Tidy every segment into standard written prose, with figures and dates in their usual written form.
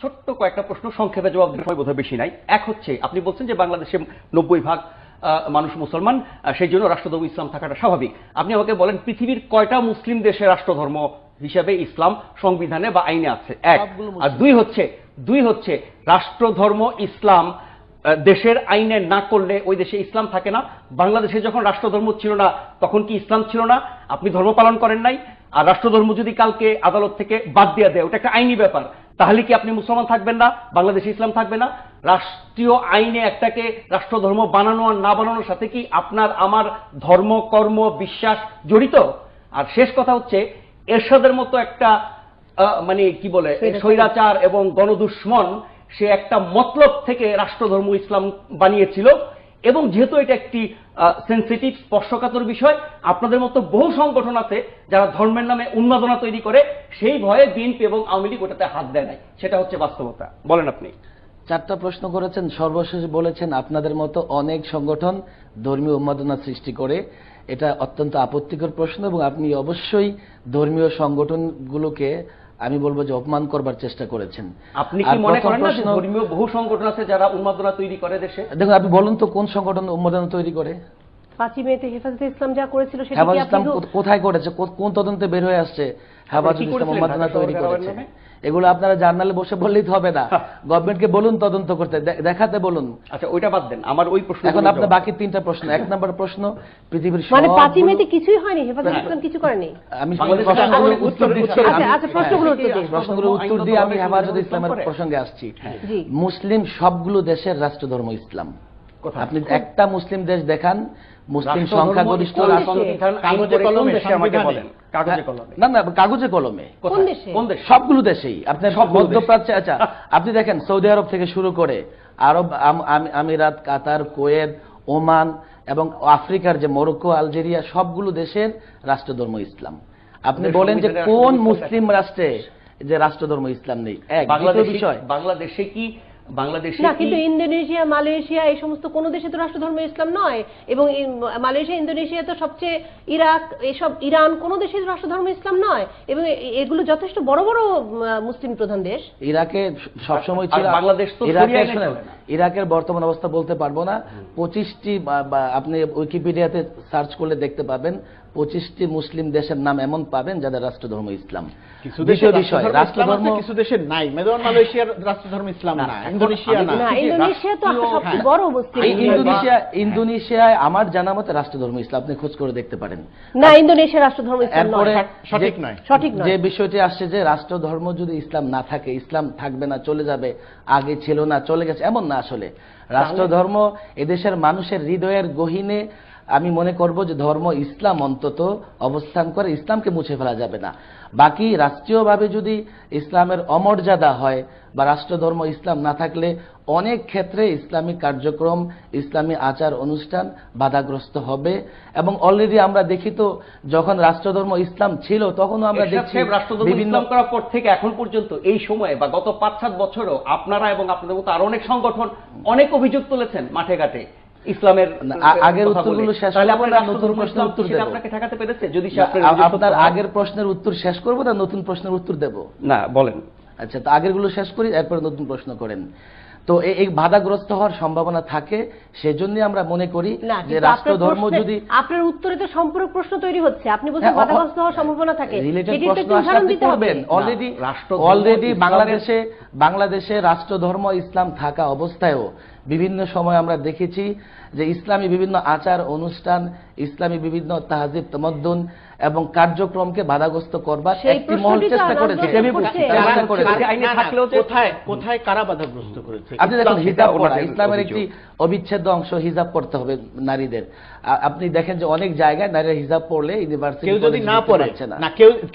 ছোট্ট কয়েকটা প্রশ্ন সংক্ষেপে জবাব দেওয়ার সময় বোধহয় বেশি নাই। এক হচ্ছে, আপনি বলছেন যে বাংলাদেশে 90% মানুষ মুসলমান, সেই জন্য রাষ্ট্রধর্ম ইসলাম থাকাটা স্বাভাবিক। আপনি আমাকে বলেন পৃথিবীর কয়টা মুসলিম দেশে রাষ্ট্রধর্ম হিসাবে ইসলাম সংবিধানে বা আইনে আছে? এক। আর দুই হচ্ছে রাষ্ট্রধর্ম ইসলাম দেশের আইনে না করলে ওই দেশে ইসলাম থাকে না। বাংলাদেশে যখন রাষ্ট্রধর্ম ছিল না তখন কি ইসলাম ছিল না? আপনি ধর্ম পালন করেন নাই। আর রাষ্ট্রধর্ম যদি কালকে আদালত থেকে বাদ দিয়ে দেয়, ওটা একটা আইনি ব্যাপার, তাহলে কি আপনি মুসলমান থাকবেন না, বাংলাদেশে ইসলাম থাকবে না? রাষ্ট্রীয় আইনে একটাকে রাষ্ট্রধর্ম বানানো আর না বানানোর সাথে কি আপনার আমার ধর্ম, কর্ম, বিশ্বাস জড়িত? আর শেষ কথা হচ্ছে, এরশাদের মতো একটা মানে কি বলে স্বৈরাচার এবং গণদুশ্মন, সে একটা মতলব থেকে রাষ্ট্রধর্ম ইসলাম বানিয়েছিল। এবং যেহেতু এটা একটি সেন্সিটিভ স্পর্শকাতর বিষয়, আপনাদের মতো বহু সংগঠন আছে যারা ধর্মের নামে উন্মাদনা তৈরি করে, সেই ভয়ে বিএনপি এবং আওয়ামী লীগ ওটাতে হাত দেয় নাই। সেটা হচ্ছে বাস্তবতা। বলেন আপনি। চারটা প্রশ্ন করেছেন, সর্বশেষ বলেছেন আপনাদের মতো অনেক সংগঠন ধর্মীয় উন্মাদনা সৃষ্টি করে। এটা অত্যন্ত আপত্তিকর প্রশ্ন এবং আপনি অবশ্যই ধর্মীয় সংগঠনগুলোকে আমি বলবো যে অপমান করবার চেষ্টা করেছেন। আপনি কি মনে করেন না যে ধর্মীয় বহু সংগঠন আছে যারা উন্মাদনা তৈরি করে দেশে? দেখুন, আপনি বলুন তো কোন সংগঠন উন্মাদনা তৈরি করে? 5ই মেতে হেফাজতে ইসলাম যা করেছিল সেটা হেফাজতে ইসলাম কোথায় করেছে? কোন তদন্তে বের হয়ে আসছে হেফাজতে ইসলাম উন্মাদনা তৈরি করেছে? এগুলো আপনারা জার্নালে বসে বললেই হবে না, গভর্নমেন্টকে বলুন তদন্ত করতে, দেখাতে বলুন। আচ্ছা, ওইটা বাদ দেন, আমার ওই প্রশ্ন। এখন আপনার বাকি তিনটা প্রশ্ন। এক নম্বর প্রশ্ন, পৃথিবীর মানে 5ই মেতে কিছুই হয়নি, হেফাজতে ইসলাম কিছু করেনি। আমি প্রশ্নগুলোর উত্তর দিচ্ছি, আচ্ছা প্রশ্নগুলোর উত্তর দিয়ে আমি হেফাজতে ইসলামের প্রসঙ্গে আসছি। মুসলিম সবগুলো দেশের রাষ্ট্রধর্ম ইসলাম। আপনি একটা মুসলিম দেশ দেখান, মুসলিম সংখ্যাগরিষ্ঠ না না কাগজে কলমে সবগুলো দেশেই, আপনার মধ্যপ্রাচ্যে। আচ্ছা, আপনি দেখেন সৌদি আরব থেকে শুরু করে আরব আমিরাত, কাতার, কুয়েত, ওমান এবং আফ্রিকার যে মরক্কো, আলজেরিয়া, সবগুলো দেশের রাষ্ট্রধর্ম ইসলাম। আপনি বলেন যে কোন মুসলিম রাষ্ট্রে যে রাষ্ট্রধর্ম ইসলাম নেই? এক বিষয়, বাংলাদেশে কি না, কিন্তু ইন্দোনেশিয়া, মালয়েশিয়া এই সমস্ত কোন দেশে তো রাষ্ট্রধর্ম ইসলাম নয়। এবং মালয়েশিয়া, ইন্দোনেশিয়া তো সবচেয়ে, ইরাক, এসব ইরান, কোন দেশে রাষ্ট্রধর্ম ইসলাম নয়। এবং এগুলো যথেষ্ট বড় বড় মুসলিম প্রধান দেশ। ইরাকে সবসময় ছিল, বাংলাদেশ তো ইরাকের বর্তমান অবস্থা বলতে পারবো না। 25টি আপনি উইকিপিডিয়াতে সার্চ করলে দেখতে পাবেন, 25টি মুসলিম দেশের নাম এমন পাবেন যাদের রাষ্ট্রধর্ম ইসলাম। বিষয় রাষ্ট্রধর্ম কিছু দেশের নাই, মালয়েশিয়ার রাষ্ট্রধর্ম ইসলাম না, ইন্দোনেশিয়া না, ইন্দোনেশিয়া তো সবচেয়ে বড় মুসলিম। ইন্দোনেশিয়ায় আমার জানা মতে রাষ্ট্রধর্ম ইসলাম, আপনি খোঁজ করে দেখতে পারেন। না, ইন্দোনেশিয়ার রাষ্ট্রধর্ম ইসলাম নয়, সঠিক নয়। যে বিষয়টি আসছে যে রাষ্ট্রধর্ম যদি ইসলাম না থাকে, ইসলাম থাকবে না, চলে যাবে, আগে ছিল না চলে গেছে, এমন না। আসলে রাষ্ট্রধর্ম এদেশের মানুষের হৃদয়ের গহীনে আমি মনে করব যে ধর্ম ইসলাম অন্তত অবস্থান করে, ইসলামকে মুছে ফেলা যাবে না। বাকি রাষ্ট্রীয়ভাবে যদি ইসলামের অমর্যাদা হয় বা রাষ্ট্রধর্ম ইসলাম না থাকলে অনেক ক্ষেত্রে ইসলামিক কার্যক্রম, ইসলামী আচার অনুষ্ঠান বাধাগ্রস্ত হবে। এবং অলরেডি আমরা দেখি তো, যখন রাষ্ট্রধর্ম ইসলাম ছিল তখনও আমরা দেখছি বিভিন্ন করার পর থেকে এখন পর্যন্ত এই সময়ে বা গত 5-7 বছরও আপনারা এবং আপনাদের মতো আরো অনেক সংগঠন অনেক অভিযোগ তুলেছেন মাঠে ঘাটে ইসলামের। আগের উত্তরগুলো শেষ করব না নতুন প্রশ্নের উত্তর দেব? আপনাকে ঠেকাতে পেরেছে? যদি আপনার আগের প্রশ্নের উত্তর শেষ করব না নতুন প্রশ্নের উত্তর দেব? না, বলেন। আচ্ছা, তো আগেরগুলো শেষ করি, এরপর নতুন প্রশ্ন করেন। তো এই বাধাগ্রস্ত হওয়ার সম্ভাবনা থাকে, সেজন্য আমরা মনে করি যে রাষ্ট্রধর্ম যদি, আপনার উত্তরে তো সম্পূরক প্রশ্ন তৈরি হচ্ছে, আপনি বলছেন বাধাগ্রস্ত হওয়ার সম্ভাবনা থাকে, অলরেডি বাংলাদেশে রাষ্ট্রধর্ম ইসলাম থাকা অবস্থায়ও বিভিন্ন সময় আমরা দেখেছি যে ইসলামী বিভিন্ন আচার অনুষ্ঠান, ইসলামী বিভিন্ন তাহজিব তামাদ্দুন এবং কার্যক্রমকে বাধাগ্রস্ত করবার একটি মহল চেষ্টা করেছে। কোথায় কারা বাধাগ্রস্ত করেছে? আপনি দেখুন, হিজাব পরা ইসলামের একটি অবিচ্ছেদ্য অংশ, হিজাব পড়তে হবে নারীদের। আপনি দেখেন যে অনেক জায়গায় নারীরা হিজাব পড়লে ইউনিভার্সিটি, কেউ যদি না পড়ে,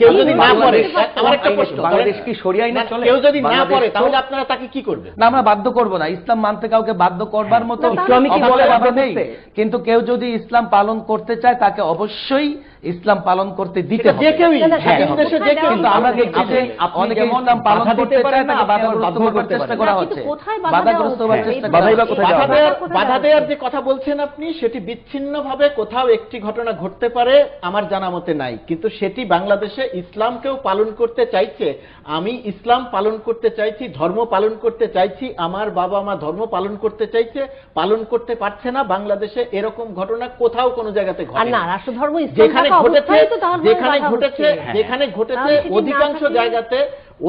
কেউ যদি না পড়ে, আমার একটা প্রশ্ন, বাংলাদেশ কি শরিয়া আইন চলে? কেউ যদি না পড়ে তাহলে আপনারা তাকে কি করবেন? না, আমরা বাধ্য করব না। ইসলাম মানতে কাউকে বাধ্য করবার মতো ইসলামী কি বলে নেই, কিন্তু কেউ যদি ইসলাম পালন করতে চায় তাকে অবশ্যই ইসলাম পালন করতে দিতে হবে। যে কেউই, না, না, স্বাধীন হ্যাঁ, দেশে যে কেউ, কিন্তু আমরা দেখছি যে আপনি অনেকে যেমন ইসলাম পালন বাধা করতে দিতে পারেন চায় না, না, আপনি আবার বাধাগ্রস্ত বাধ্য করার করতে চেষ্টা পারেন। করা না, হচ্ছে, কিন্তু কোথায় বাধা বাধাগ্রস্ত দেওয়া হওয়ার হচ্ছে? চেষ্টা বাধাই করা বা হচ্ছে। কোথায় দেওয়া হবে? বাধা দেওয়ার যে কথা বলছেন আপনি, সেটি বিচ্ছিন্নভাবে কোথাও একটি ঘটনা ঘটতে পারে, আমার জানা মতে নাই, কিন্তু সেটি বাংলাদেশে ইসলামকেও পালন করতে চাইছে। আমি ইসলাম পালন করতে চাইছি, ধর্ম পালন করতে চাইছি, আমার বাবা মা ধর্ম পালন করতে চাইছে, পালন করতে পারছে না, বাংলাদেশে এরকম ঘটনা কোথাও কোনো জায়গাতে আর ঘটে না, না। রাষ্ট্রধর্ম ইসলাম যেখানে থাকা ঘটেছে, অবস্থায় তো ধর্মের যেখানে বাধা ঘটেছে, হচ্ছে। যেখানে ঘটেছে, তাহলে সেটি না অধিকাংশ থাকলে- জায়গাতে,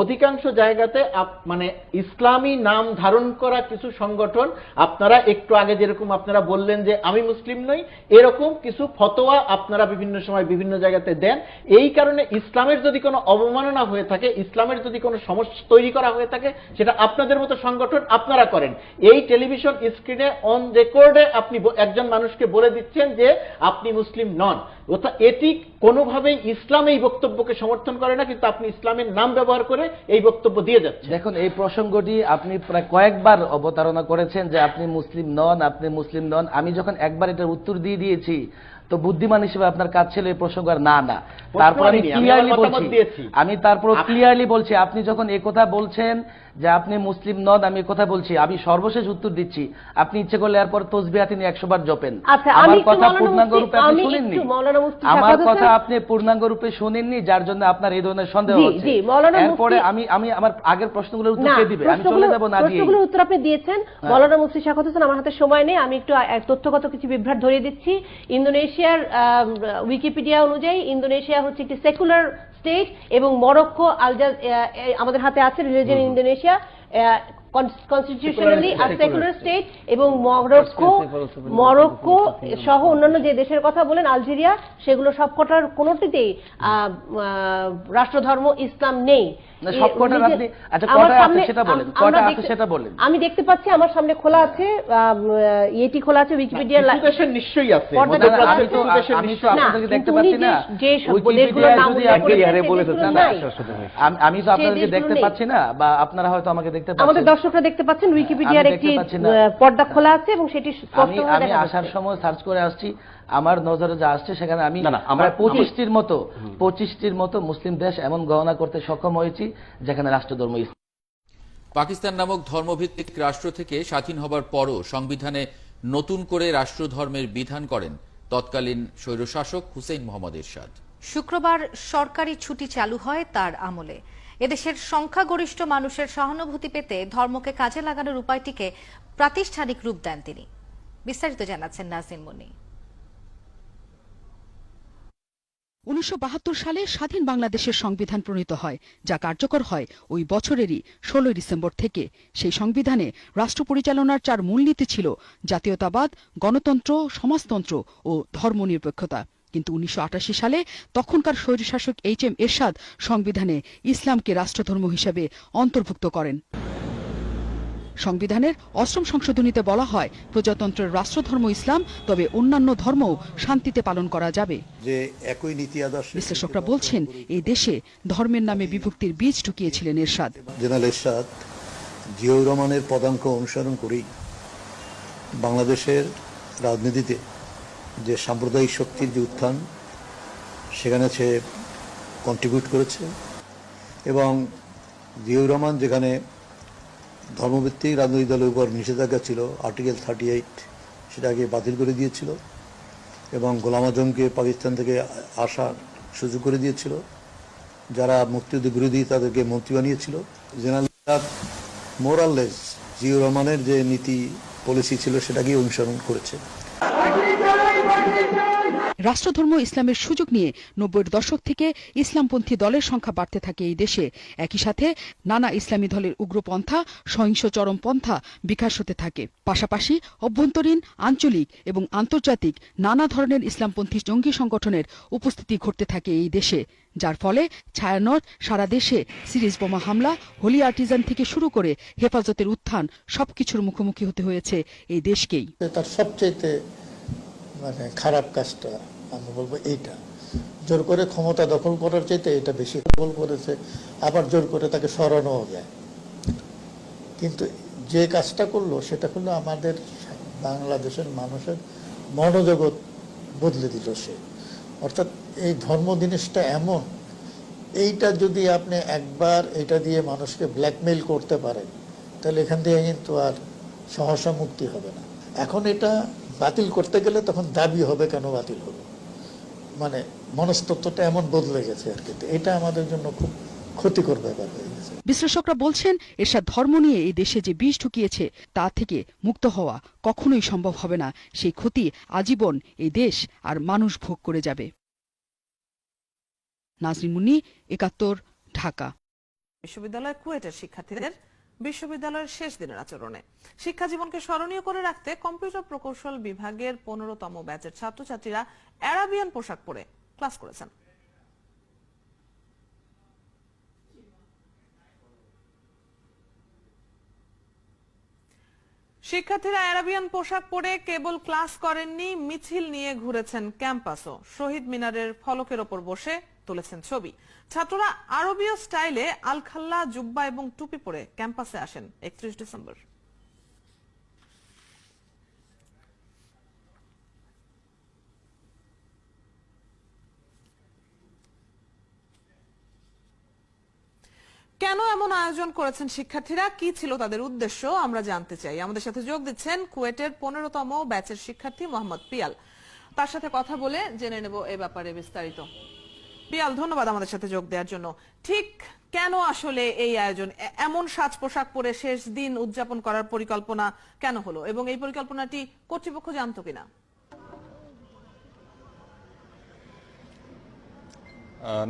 অধিকাংশ জায়গাতে মানে ইসলামী নাম ধারণ করা কিছু সংগঠন, আপনারা একটু আগে যেরকম আপনারা বললেন যে আমি মুসলিম নই, এরকম কিছু ফতোয়া আপনারা বিভিন্ন সময় বিভিন্ন জায়গাতে দেন। এই কারণে ইসলামের যদি কোনো অবমাননা হয়ে থাকে, ইসলামের যদি কোনো সমস্যা তৈরি করা হয়ে থাকে, সেটা আপনাদের মতো সংগঠন আপনারা করেন। এই টেলিভিশন স্ক্রিনে অন রেকর্ডে আপনি একজন মানুষকে বলে দিচ্ছেন যে আপনি মুসলিম নন, অর্থাৎ এটি কোনোভাবেই ইসলাম এই বক্তব্যকে সমর্থন করে না, কিন্তু আপনি ইসলামের নাম ব্যবহার করে এই বক্তব্য দিয়ে যাচ্ছেন। দেখুন, এই প্রসঙ্গটি আপনি প্রায় কয়েকবার অবতারণা করেছেন যে আপনি মুসলিম নন, আপনি মুসলিম নন। আমি যখন একবার এটার উত্তর দিয়ে দিয়েছি, তো বুদ্ধিমান হিসেবে আপনার কাজ ছিল এই প্রসঙ্গ আর না না। তারপর আমি ক্লিয়ারলি বলছি, তারপর ক্লিয়ারলি বলছি, আপনি যখন এই কথা বলছেন যে আপনি মুসলিম নন, আমি কথা বলছি, আমি সর্বশেষ উত্তর দিচ্ছি, আপনি ইচ্ছে করলে এরপর তসবিহাত তিনি 100 বার জপেন। আচ্ছা, আমার কথা পূর্ণাঙ্গ রূপে আপনি শুনেননি, মৌলানা মুফতি আমার শাহাদাত কথা হোসেন- আপনি পূর্ণাঙ্গ রূপে শুনেননি, যার জন্য আপনার এই ধরনের সন্দেহ জি, হচ্ছে। জি, মৌলানা এরপরে মুফতি- আমি আমার আগের প্রশ্নগুলোর উত্তর না, কে দিবে? আমি চলে যাব না দিয়ে। প্রশ্নগুলোর উত্তর আপনি দিয়েছেন। মৌলানা মুফতি শাহাদাত হোসেন, আমার হাতে সময় নেই, আমি একটু তথ্যগত কিছু বিভ্রাট ধরিয়ে দিচ্ছি। ইন্দোনেশিয়ার উইকিপিডিয়া অনুযায়ী ইন্দোনেশিয়া হচ্ছে একটি সেকুলার স্টেট, এবং মরক্কো আমাদের হাতে আছে রিলিজিয়ন ইন্দোনেশিয়া কনস্টিটিউশনালি আর সেকুলার স্টেট, এবং মরক্কো সহ অন্যান্য যে দেশের কথা বলেন, আলজেরিয়া, সেগুলো সবকটার কোনোটিতেই রাষ্ট্রধর্ম ইসলাম নেই। না, সবকটার আপনি আচ্ছা কটা আছে সেটা বলেন, কটা আছে সেটা বলেন। আমি দেখতে পাচ্ছি আমার সামনে খোলা আছে, এটি খোলা আছে উইকিপিডিয়া। কিছু দেশের নিশ্চয়ই আছে, পর্দা মধ্যপ্রাচ্যের আমি তো কিছু দেশের আমি তো নিশ্চয়ই আছে। আপনাদেরকে দেখতে কিন্তু পাচ্ছি উনি না, যে সব উইকিপিডিয়ায় দেশগুলোর নাম যদি উল্লেখ আপনি করেছেন, হারে সেই বলেছেন, দেশগুলো না, নাই। আমি তো আপনাদেরকে দেশগুলো দেখতে নেই। পাচ্ছি না, বা আপনারা হয়তো আমাকে দেখতে আমাদের পাচ্ছেন। দর্শকরা দেখতে পাচ্ছেন উইকিপিডিয়ার আমি দেখতে একটি পাচ্ছি না। পর্দা খোলা আছে, এবং সেটি স্পষ্টভাবে আমি দেখা আসার যাচ্ছে। সময় সার্চ করে আসছি, আমার নজরে যা আসছে সেখানে আমি না, না, আমার- 25টির মতো মুসলিম দেশ এমন গণনা করতে সক্ষম হয়েছি যেখানে রাষ্ট্রধর্ম ইসলাম। পাকিস্তান নামক ধর্মভিত্তিক রাষ্ট্র থেকে স্বাধীন হবার পরও সংবিধানে নতুন করে রাষ্ট্রধর্মের বিধান করেন তৎকালীন স্বৈরশাসক হুসেইন মোহাম্মদ এরশাদ। শুক্রবার সরকারি ছুটি চালু হয় তার আমলে। এদেশের সংখ্যাগরিষ্ঠ মানুষের সহানুভূতি পেতে ধর্মকে কাজে লাগানোর উপায়টিকে প্রাতিষ্ঠানিক রূপ দেন তিনি। বিস্তারিত জানাচ্ছেন নাজিম মুনি। 1972 সালে স্বাধীন বাংলাদেশের সংবিধান প্রণীত হয়, যা কার্যকর হয় ওই বছরেরই 16 ডিসেম্বর থেকে। সেই সংবিধানে রাষ্ট্র পরিচালনার 4 মূলনীতি ছিল: জাতীয়তাবাদ, গণতন্ত্র, সমাজতন্ত্র ও ধর্মনিরপেক্ষতা। কিন্তু 1988 সালে তখনকার স্বৈরশাসক HM এরশাদ সংবিধানে ইসলামকে রাষ্ট্রধর্ম হিসেবে অন্তর্ভুক্ত করেন। সংবিধানের 8ম সংশোধনীতে বলা হয়, প্রজাতন্ত্রের রাষ্ট্রধর্ম ইসলাম, তবে অন্যান্য ধর্মও শান্তিতে পালন করা যাবে। যে একই নীতি আদর্শ বিশ্লেষকরা বলছেন, এই দেশে ধর্মের নামে বিভক্তির বীজ ঢুকিয়েছিলেন এরশাদ। জেনারেল এরশাদ জিয়াউর রহমানের পদাঙ্ক অনুসরণ করেই বাংলাদেশের রাজনীতিতে যে সাম্প্রদায়িক শক্তির যে উত্থান, সেখানে সে কন্ট্রিবিউট করেছে। এবং জিয়াউর রহমান যেখানে ধর্মভিত্তিক রাজনৈতিক দলের উপর নিষেধাজ্ঞা ছিল, আর্টিকেল 38 সেটাকে বাতিল করে দিয়েছিল, এবং গোলাম আজমকে পাকিস্তান থেকে আসার সুযোগ করে দিয়েছিল। যারা মুক্তিযুদ্ধ বিরোধী তাদেরকে মন্ত্রী বানিয়েছিল। জেনারেল মোরাললেস জিয়াউর রহমানের যে নীতি পলিসি ছিল সেটাকেই অনুসরণ করেছে। রাষ্ট্রধর্ম ইসলামের সুযোগ নিয়ে 90-এর দশক থেকে ইসলামপন্থী দলের সংখ্যা বাড়তে থাকে এই দেশে। একই সাথে নানা ইসলামী দলের উগ্রপন্থা, সহিংস চরমপন্থা বিকাশ হতে থাকে। পাশাপাশি অভ্যন্তরীণ, আঞ্চলিক এবং আন্তর্জাতিক নানা ধরনের ইসলামপন্থী জঙ্গি সংগঠনের উপস্থিতি ঘটতে থাকে এই দেশে, যার ফলে ছায়ানট সারা দেশে সিরিজ বোমা হামলা, হোলি আর্টিজান থেকে শুরু করে হেফাজতের উত্থান, সবকিছুর মুখোমুখি হতে হয়েছে এই দেশকেই। তার সবচেয়ে খারাপ কাজটা আমি বলবো এইটা, জোর করে ক্ষমতা দখল করার চাইতে এটা বেশি দখল করেছে। আবার জোর করে তাকে সরানোও যায়, কিন্তু যে কাজটা করলো সেটা হলো আমাদের বাংলাদেশের মানুষের মনোজগৎ বদলে দিল। সে অর্থাৎ এই ধর্ম জিনিসটা এমন, এইটা যদি আপনি একবার এটা দিয়ে মানুষকে ব্ল্যাকমেইল করতে পারেন, তাহলে এখান থেকে কিন্তু আর সহসা মুক্তি হবে না। এখন এটা বাতিল করতে গেলে তখন দাবি হবে কেন বাতিল হবে, মানে মনস্তত্ত্বটা এমন বদলে গেছে আর কি। এটা আমাদের জন্য খুব ক্ষতিকর ব্যাপার হয়ে গেছে। বিশ্লেষকরা বলছেন, এরশাদ ধর্ম নিয়ে এই দেশে যে বিষ ঢুকিয়েছে তা থেকে মুক্ত হওয়া কখনোই সম্ভব হবে না। সেই ক্ষতি আজীবন এই দেশ আর মানুষ ভোগ করে যাবে। নাজরিন মুন্নি, ৭১, ঢাকা। বিশ্ববিদ্যালয় কুয়েটের শিক্ষার্থীদের বিশ্ববিদ্যালয়ের শেষ দিনের আচরণে শিক্ষা জীবনকে স্মরণীয় করে রাখতে কম্পিউটার প্রকৌশল বিভাগের ১৫তম ব্যাচের ছাত্রছাত্রীরা অ্যারাবিয়ান পোশাক পরে ক্লাস করেছেন। শিক্ষার্থীরা অ্যারাবিয়ান পোশাক পরে কেবল ক্লাস করেননি, মিছিল নিয়ে ঘুরেছেন ক্যাম্পাসও। শহীদ মিনারের ফলকের ওপর বসে তুলেছেন ছবি। ছাত্ররা আরবীয় স্টাইলে আলখাল্লা, জুব্বা এবং টুপি পরে ক্যাম্পাসে আসেন ৩১ ডিসেম্বর। কেন এমন আয়োজন করেছেন শিক্ষার্থীরা, কি ছিল তাদের উদ্দেশ্য, আমরা জানতে চাই। আমাদের সাথে যোগ দিচ্ছেন কুয়েটের ১৫তম ব্যাচের শিক্ষার্থী মোহাম্মদ পিয়াল। তার সাথে কথা বলে জেনে নেব এ ব্যাপারে বিস্তারিত। পিয়াল, ধন্যবাদ আমাদের সাথে যোগ দেওয়ার জন্য। ঠিক কেন আসলে এই আয়োজন, এমন সাজ পোশাক পরে শেষ দিন উদযাপন করার পরিকল্পনা কেন হলো, এবং এই পরিকল্পনাটি কর্তৃপক্ষ জানতো কিনা?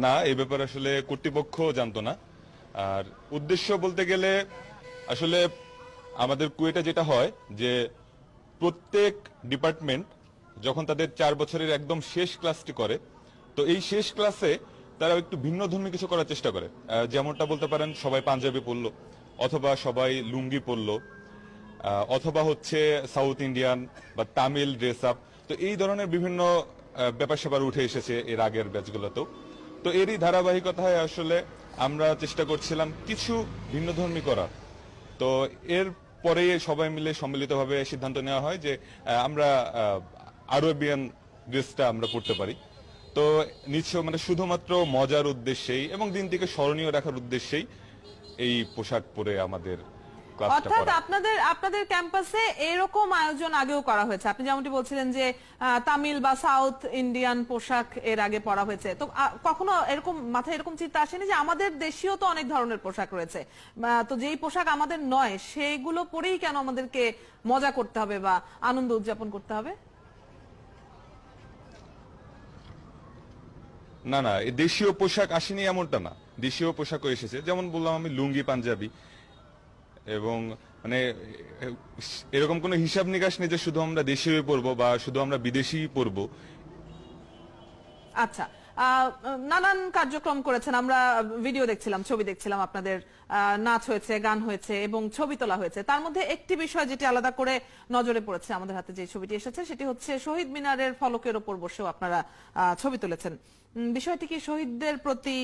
না, এই ব্যাপারে আসলে কর্তৃপক্ষ জানতো না। আর উদ্দেশ্য বলতে গেলে আসলে আমাদের কুয়েটে যেটা হয় যে প্রত্যেক ডিপার্টমেন্ট যখন তাদের ৪ বছরের একদম শেষ ক্লাসটি করে, তো এই শেষ ক্লাসে তারা একটু ভিন্ন ধর্মী কিছু করার চেষ্টা করে। যেমনটা বলতে পারেন, সবাই পাঞ্জাবি পরলো, অথবা সবাই লুঙ্গি পরলো, অথবা হচ্ছে সাউথ ইন্ডিয়ান বা তামিল ড্রেস আপ। তো এই ধরনের বিভিন্ন ব্যাপার স্যাপার উঠে এসেছে এর আগের ব্যাচগুলোতেও। তো এরই ধারাবাহিকতায় আসলে আমরা চেষ্টা করছিলাম কিছু ভিন্ন ধর্মী করার। তো এর পরে সবাই মিলে সম্মিলিতভাবে সিদ্ধান্ত নেওয়া হয় যে আমরা আরবিয়ান ড্রেসটা আমরা পড়তে পারি। তো নিশ্চয় মানে শুধুমাত্র মজার উদ্দেশ্যেই এবং দিনটিকে স্মরণীয় রাখার উদ্দেশ্যেই এই পোশাক পরে আমাদের ক্লাসটা করা। অর্থাৎ আপনাদের ক্যাম্পাসে এরকম আয়োজন আগেও করা হয়েছে। আপনি যেমনটি বলছিলেন যে তামিল বা সাউথ ইন্ডিয়ান পোশাক এর আগে পরা হয়েছে, তো কখনো এরকম মাথায় এরকম চিন্তা আসেনি যে আমাদের দেশীয় তো অনেক ধরনের পোশাক রয়েছে, তো যেই পোশাক আমাদের নয় সেগুলো পরেই কেন আমাদেরকে মজা করতে হবে বা আনন্দ উদযাপন করতে হবে? না না, দেশীয় পোশাক আসেনি এমনটা না, দেশীয় পোশাকও এসেছে। যেমন বললাম আমি, লুঙ্গি পাঞ্জাবি, এবং মানে এরকম কোনো হিসাব নিকাশ নেই যে শুধু আমরা দেশীয় পরবো বা শুধু আমরা বিদেশি পরবো। আচ্ছা, নানান কার্যক্রম করেছেন, আমরা ভিডিও দেখছিলাম, ছবি দেখছিলাম, আপনাদের নাচ হয়েছে, গান হয়েছে এবং ছবি তোলা হয়েছে। তার মধ্যে একটি বিষয় যেটি আলাদা করে নজরে পড়েছে, আমাদের হাতে যে ছবিটি এসেছে সেটি হচ্ছে শহীদ মিনারের ফলকের ওপর বসেও আপনারা ছবি তুলেছেন। বিষয়টি কি শহীদদের প্রতি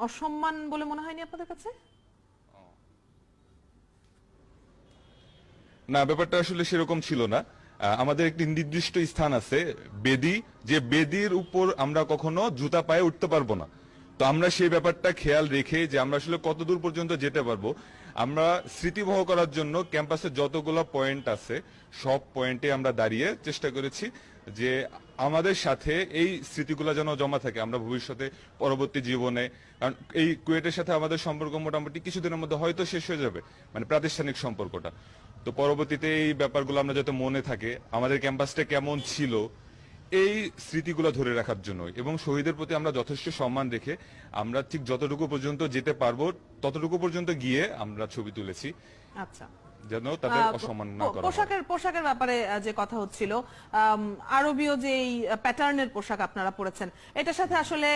অসম্মান বলে মনে হয়নি আপনাদের কাছে? না, ব্যাপারটা আসলে সেরকম ছিল না। আমাদের একটি নির্দিষ্ট স্থান আছে, বেদি, যে বেদির উপর আমরা কখনো জুতা পায়ে উঠতে পারবো না। তো আমরা সেই ব্যাপারটা খেয়াল রেখে যে আমরা আসলে কতদূর পর্যন্ত যেতে পারবো, আমরা স্মৃতিবহ করার জন্য ক্যাম্পাসে যতগুলো পয়েন্ট আছে সব পয়েন্টে আমরা দাঁড়িয়ে চেষ্টা করেছি যে আমাদের সাথে এই স্মৃতিগুলো যেন জমা থাকে। আমরা ভবিষ্যতে পরবর্তী জীবনে, কারণ এই কুয়েটের সাথে আমাদের সম্পর্ক মোটামুটি কিছুদিনের মধ্যে হয়তো শেষ হয়ে যাবে, মানে প্রাতিষ্ঠানিক সম্পর্কটা। তো পরবর্তীতে এই ব্যাপারগুলো আমরা যাতে মনে থাকে, আমাদের ক্যাম্পাসটা কেমন ছিল, এই স্মৃতিগুলো ধরে রাখার জন্য এবং শহীদের প্রতি আমরা যথেষ্ট সম্মান রেখে আমরা ঠিক যতটুকু পর্যন্ত যেতে পারবো ততটুকু পর্যন্ত গিয়ে আমরা ছবি তুলেছি। আচ্ছা, যেন তাদের অসম্মান না করা হয়। পোশাকের ব্যাপারে যে কথা হচ্ছিল, আরবীয় যে প্যাটার্নের পোশাক আপনারা পরেছেন, এটার সাথে আসলে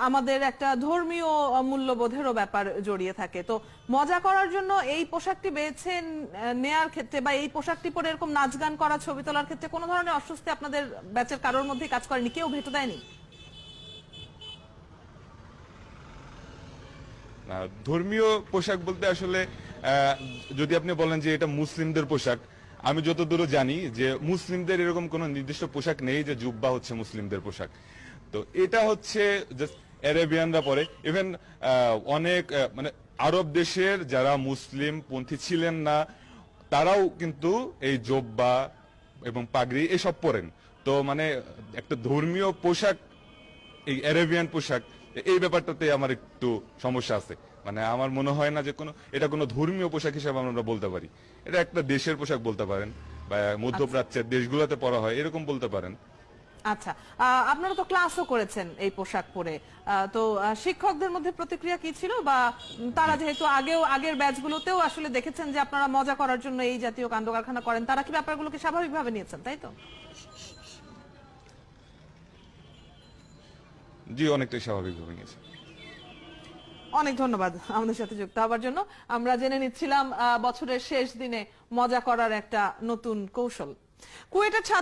আমাদের একটা ধর্মীয় মূল্যবোধেরও ব্যাপার জড়িয়ে থাকে। তো মজা করার জন্য এই পোশাকটি বেছে নেয়ার ক্ষেত্রে বা এই পোশাকটি পরে এরকম নাচ গান করা, ছবি তোলার ক্ষেত্রে কোনো ধরনের অস্বস্তি আপনাদের ব্যাচের কারোর মধ্যে কাজ করেনি? কেউ ভেটো দেয়নি? ধর্মীয় পোশাক বলতে আসলে যদি আপনি বলেন যে এটা মুসলিমদের পোশাক, আমি যতদূর জানি যে মুসলিমদের এরকম কোন নির্দিষ্ট পোশাক নেই যে জুব্বা হচ্ছে মুসলিমদের পোশাক। তো এটা হচ্ছে জাস্ট অ্যারেবিয়ানরা পরে, ইভেন অনেক মানে আরব দেশের যারা মুসলিম পন্থী ছিলেন না তারাও কিন্তু এই জোব্বা এবং পাগড়ি এসব পরেন। তো মানে একটা ধর্মীয় পোশাক, এই অ্যারেবিয়ান পোশাক, এই ব্যাপারটাতে আমার একটু সমস্যা আছে। মানে আমার মনে হয় না যে এটা কোনো ধর্মীয় পোশাক হিসেবে আমরা বলতে পারি। এটা একটা দেশের পোশাক বলতে পারেন, বা মধ্যপ্রাচ্যের দেশগুলোতে পরা হয় এরকম বলতে পারেন। আচ্ছা, আপনারা তো ক্লাসও করেছেন এই পোশাক পরে, তো শিক্ষকদের মধ্যে প্রতিক্রিয়া কি ছিল? বা তারা যেহেতু আগের ব্যাচগুলোতেও আসলে দেখেছেন যে আপনারা মজা করার জন্য এই জাতীয় কাণ্ড কারখানা করেন, তারা কি ব্যাপারগুলোকে স্বাভাবিকভাবে নিয়েছেন, তাই তো? জি, অনেকটাই স্বাভাবিকভাবে নিয়েছে। অনেক ধন্যবাদ আমাদের সাথে যুক্ত হওয়ার জন্য। আমরা জেনে নিচ্ছিলাম বছরের শেষ দিনে মজা করার একটা নতুন কৌশল। কুয়েটের ছাত্র